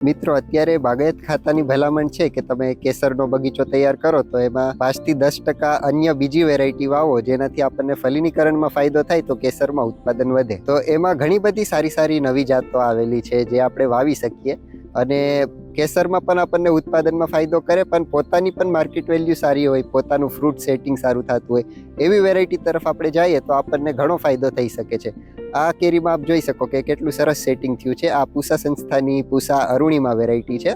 મિત્રો, અત્યારે બાગાયત ખાતાની ભલામણ છે કે તમે કેસરનો બગીચો તૈયાર કરો તો એમાં 5 થી 10% અન્ય બીજી વેરાયટી વાવો, જેનાથી આપણને ફલિનીકરણમાં ફાયદો થાય તો કેસરમાં ઉત્પાદન વધે. તો એમાં ઘણી બધી સારી સારી નવી જાતો આવેલી છે જે આપણે વાવી શકીએ અને કેસરમાં પણ આપણને ઉત્પાદનમાં ફાયદો કરે, પણ પોતાની પણ માર્કેટ વેલ્યુ સારી હોય, પોતાનું ફ્રૂટ સેટિંગ સારું થતું હોય એવી વેરાયટી તરફ આપણે જઈએ તો આપણને ઘણો ફાયદો થઈ શકે છે. આ કેરીમાં આપ જોઈ શકો કે કેટલું સરસ સેટિંગ થયું છે. આ પૂસા સંસ્થાની પૂસા અરુણિમા વેરાયટી છે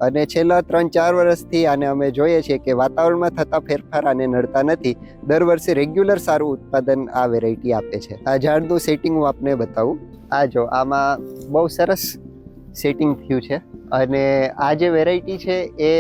અને છેલ્લા 3-4 વર્ષથી આને અમે જોઈએ છીએ કે વાતાવરણમાં થતા ફેરફાર આને નડતા નથી. દર વર્ષે રેગ્યુલર સારું ઉત્પાદન આ વેરાયટી આપે છે. આ ઝાડનું સેટિંગ હું આપને બતાવું. આ જો, આમાં બહુ સરસ સેટિંગ થયું છે અને આ જે વેરાયટી છે એ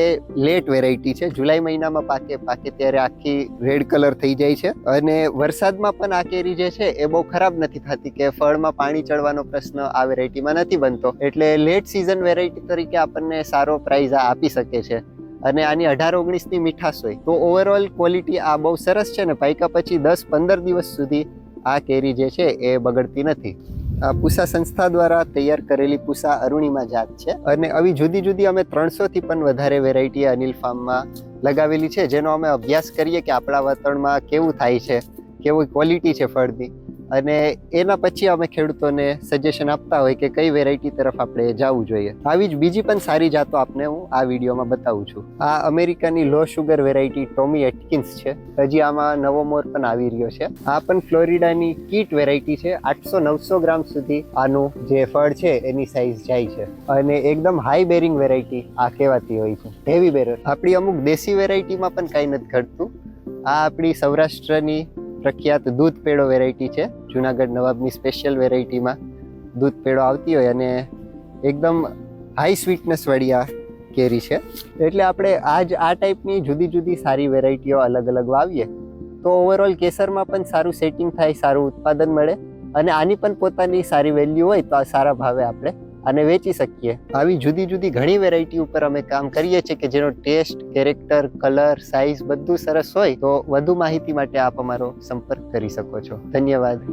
લેટ વેરાયટી છે. જુલાઈ મહિનામાં પાકે ત્યારે આખી રેડ કલર થઈ જાય છે અને વરસાદમાં પણ આ કેરી જે છે એ બહુ ખરાબ નથી થતી કે ફળમાં પાણી ચડવાનો પ્રશ્ન આ વેરાયટીમાં નથી બનતો. એટલે લેટ સિઝન વેરાયટી તરીકે આપણને સારો પ્રાઇઝ આપી શકે છે અને આની 18-19ની મીઠાશ હોય તો ઓવરઓલ ક્વોલિટી આ બહુ સરસ છે ને પાક્યા પછી 10-15 દિવસ સુધી આ કેરી જે છે એ બગડતી નથી. આ પૂસા સંસ્થા દ્વારા તૈયાર કરેલી પૂસા અરુણિમા જાત છે અને આવી જુદી જુદી અમે 300 થી પણ વધારે વેરાયટી અનિલ ફાર્મમાં લગાવેલી છે, જેનો અમે અભ્યાસ કરીએ કે આપણા વાતાવરણમાં કેવું થાય છે, કેવી ક્વોલિટી છે ફળની, અને એના પછી અમે ખેડૂતોને સજેશન આપતા હોય કે કઈ વેરાયટી તરફ આપણે જવું જોઈએ. આવી જ બીજી પણ સારી જાતો આપને હું આ વિડીયોમાં બતાવું છું. આ અમેરિકાની લો શુગર વેરાયટી ટોમી એટકિન્સ છે. હજી આમાં નવો મોર પણ આવી રહ્યો છે. આ પણ ફ્લોરિડાની કીટ વેરાયટી છે. 800-900 ગ્રામ સુધી આનું જે ફળ છે એની સાઈઝ જાય છે અને એકદમ હાઈ બેરિંગ વેરાયટી આ કહેવાતી હોય છે, હેવી બેરર. આપણી અમુક દેશી વેરાયટીમાં પણ કાંઈ નથી ઘટતું. આ આપણી સૌરાષ્ટ્રની પ્રખ્યાત દૂધ પેડો વેરાયટી છે. જુનાગઢ નવાબની સ્પેશિયલ વેરાયટીમાં દૂધ પેડો આવતી હોય અને એકદમ હાઈ સ્વીટનેસ વાળી આ કેરી છે. એટલે આપણે આ ટાઈપની જુદી જુદી સારી વેરાયટીઓ અલગ અલગ વાવીએ તો ઓવરઓલ કેસરમાં પણ સારું સેટિંગ થાય, સારું ઉત્પાદન મળે અને આની પણ પોતાની સારી વેલ્યુ હોય તો આ સારા ભાવે આપણે આને વેચી શકીએ. આવી જુદી જુદી ઘણી વેરાયટી ઉપર અમે કામ કરીએ છીએ કે જેનો ટેસ્ટ, કેરેક્ટર, કલર, સાઇઝ બધું સરસ હોય. તો વધુ માહિતી માટે આપ અમારો સંપર્ક કરી શકો છો. ધન્યવાદ.